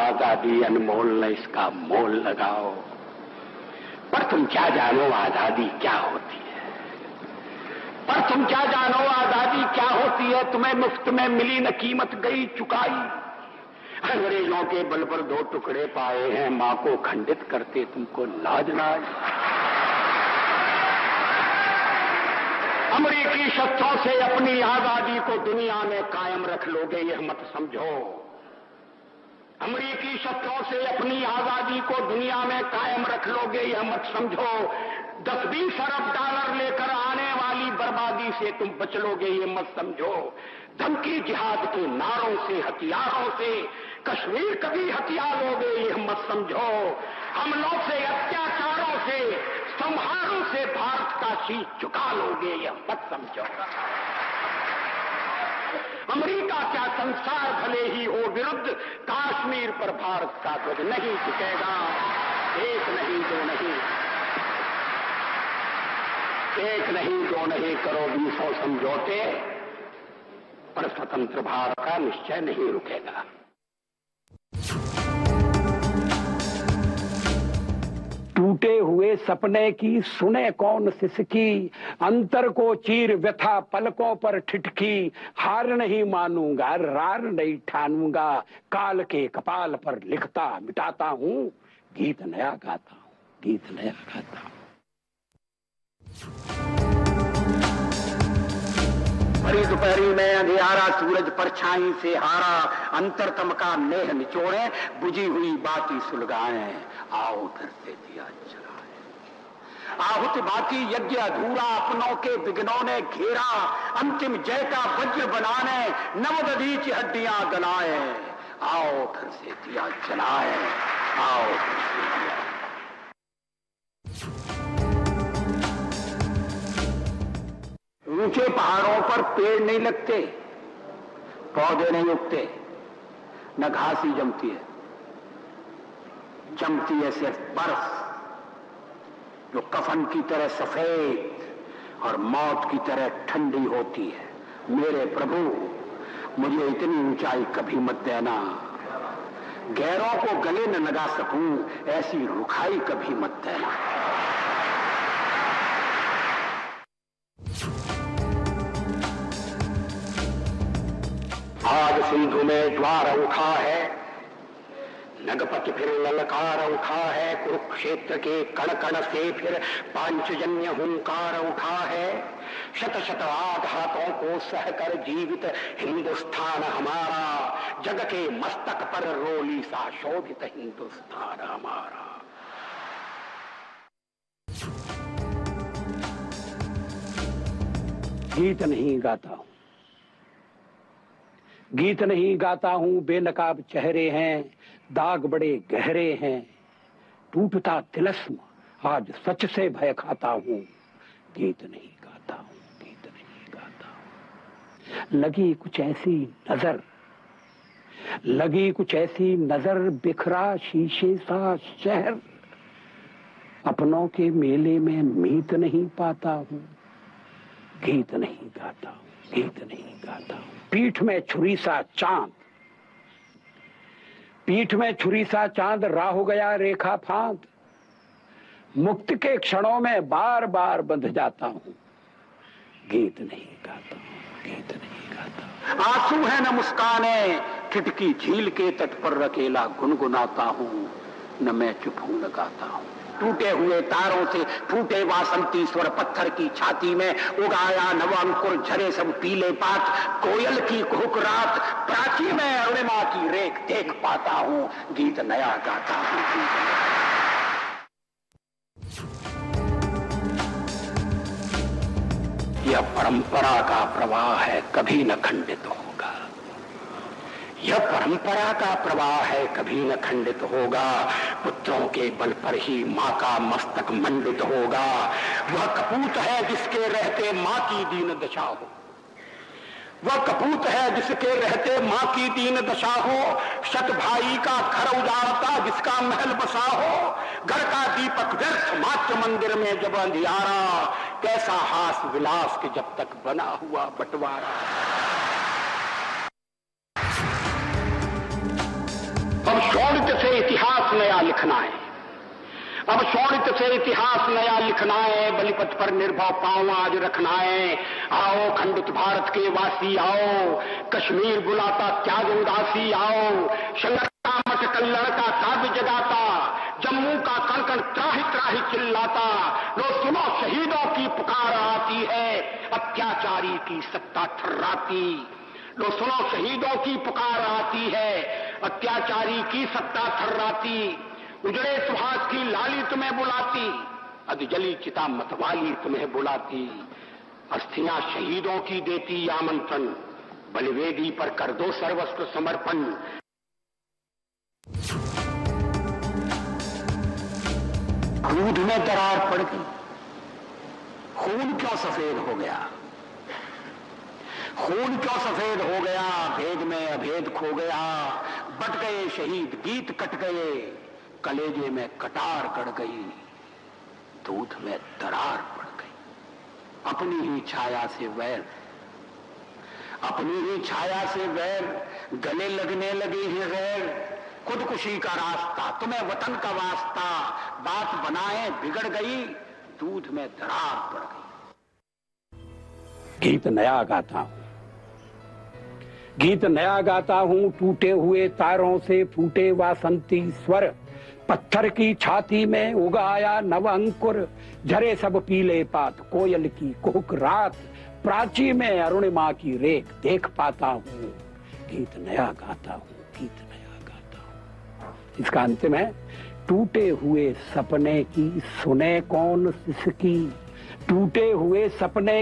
आजादी अनमोल न इसका मोल लगाओ। पर तुम क्या जानो आजादी क्या होती है, पर तुम क्या जानो आजादी क्या होती है। तुम्हें मुफ्त में मिली न कीमत गई चुकाई। अंग्रेजों के बल पर 2 टुकड़े पाए हैं, मां को खंडित करते तुमको लाज नाज। अमेरिकी शस्त्रों से अपनी आजादी को दुनिया में कायम रख लोगे यह मत समझो। अमेरिकी शस्त्रों से अपनी आजादी को दुनिया में कायम रख लोगे यह मत समझो। 10-20 अरब डॉलर लेकर आने वाली बर्बादी से तुम बच लोगे ये मत समझो। धमकी जिहाद के नारों से हथियारों से कश्मीर कभी हथिया लोगे यह मत समझो। हमलों से अत्याचारों से संहारों से भारत का शीश झुका लोगे यह मत समझो। अमेरिका क्या संसार भले ही हो विरुद्ध, कश्मीर पर भारत का ध्वज नहीं झुकेगा। एक नहीं दो नहीं, एक नहीं दो नहीं करो 20 समझौते, पर स्वतंत्र भारत का निश्चय नहीं रुकेगा। टूटे हुए सपने की सुने कौन सिसकी, अंतर को चीर व्यथा पलकों पर ठिठकी। हार नहीं मानूंगा रार नहीं ठानूंगा, काल के कपाल पर लिखता मिटाता हूँ, गीत नया गाता हूँ, गीत नया गाता हूँ। भरी दोपहरी में अंधियारा सूरज परछाई से हारा, अंतरतम का नेह निचोड़े बुझी हुई बाती सुलगाए। आओ फिर से दिया जलाए। आहुति बाकी यज्ञ अधूरा अपनों के विघ्नों ने घेरा, अंतिम जय का वज्र बनाने नवदधीच हड्डियां गलाए। आओ फिर से दिया जलाए, आओ फिर से दिया। ऊंचे पहाड़ों पर पेड़ नहीं लगते, पौधे नहीं उगते, न घास ही जमती है। जमती है सिर्फ बर्फ, जो कफन की तरह सफेद और मौत की तरह ठंडी होती है। मेरे प्रभु, मुझे इतनी ऊंचाई कभी मत देना, गैरों को गले न लगा सकूं ऐसी रुखाई कभी मत देना। आज सिंधु में ज्वार उठा है, नगपति फिर ललकार उठा है, कुरुक्षेत्र के कण कण से फिर पांचजन्य हुंकार उठा है। शत शत आघातों को सहकर जीवित हिंदुस्तान हमारा, जग के मस्तक पर रोली सा शोभित हिंदुस्तान हमारा। गीत नहीं गाता हूं, गीत नहीं गाता हूं, बेनकाब चेहरे हैं, दाग बड़े गहरे हैं, टूटता तिलस्म आज सच से भय खाता हूं। गीत नहीं गाता हूं, गीत नहीं गाता हूं। लगी कुछ ऐसी नजर, लगी कुछ ऐसी नजर, बिखरा शीशे सा शहर, अपनों के मेले में मीत नहीं पाता हूं। गीत नहीं गाता हूं, गीत नहीं गाता हूं। पीठ में छुरी सा चांद, पीठ में छुरी सा चांद, राह गया रेखा फांद, मुक्त के क्षणों में बार बार बंध जाता हूं। गीत नहीं गाता हूं, गीत नहीं गाता। आंसू है न मुस्काने, खिड़की झील के तट पर अकेला गुनगुनाता हूं, न मैं चुप हूं न गाता हूं। टूटे हुए तारों से फूटे वासंती स्वर, पत्थर की छाती में उगाया नव अंकुर, झरे सब पीले पात, कोयल की कुहुक रात, प्राची में अरुणिमा की रेख देख पाता हूं। गीत नया गाता हूं, गीत नया। यह परंपरा का प्रवाह है, कभी न खंडित होगा। यह परंपरा का प्रवाह है, कभी न खंडित होगा। पुत्रों के बल पर ही मां का मस्तक मंडित होगा। वह कपूत है जिसके रहते मां की दीन दशा हो, वह कपूत है जिसके रहते मां की दीन दशा हो। शत भाई का घर उजाड़ता जिसका महल बसा हो, घर का दीपक व्यर्थ मात्र मंदिर में जब अंधियारा, कैसा हास विलास के जब तक बना हुआ बंटवारा। अब से इतिहास नया लिखना है, अब शोणित से इतिहास नया लिखना है, बलिपथ पर निर्भव पांव आज रखना है। आओ खंडित भारत के वासी आओ, कश्मीर बुलाता त्याग उदासी आओ, शंकर मठ कल्लड़ का काव्य जगाता, जम्मू का कणकण त्राही त्राही चिल्लाता। लो सुनो शहीदों की पुकार आती है, अत्याचारी की सत्ता थर्राती। लो सुनो शहीदों की पुकार आती है, अत्याचारी की सत्ता थर्राती। उजड़े सुहास की लाली तुम्हें बुलाती, अधजली चिता मतवाली तुम्हें बुलाती। अस्थियां शहीदों की देती आमंत्रण, बलिवेदी पर कर दो सर्वस्व समर्पण। दूध में दरार पड़ गई, खून क्यों सफेद हो गया, खून क्यों सफेद हो गया, भेद में अभेद खो गया। बट गए शहीद गीत कट गए, कलेजे में कटार कट गई, दूध में दरार पड़ गई। अपनी ही छाया से वैर, अपनी ही छाया से वैर, गले लगने लगे हैं गैर। खुदकुशी का रास्ता तुम्हें वतन का वास्ता, बात बनाए बिगड़ गई, दूध में दरार पड़ गई। गीत नया गाता हूं, गीत नया गाता हूं, टूटे हुए तारों से फूटे वासंती स्वर। पत्थर की छाती में उगाया नव अंकुर, झरे सब पीले पात, कोयल की कुहुक रात। प्राची में अरुणिमा की रेख देख पाता हूं, गीत नया गाता हूं, गीत नया गाता हूं। इसका अंतिम है, टूटे हुए सपने की सुने कौन सिसकी, टूटे हुए सपने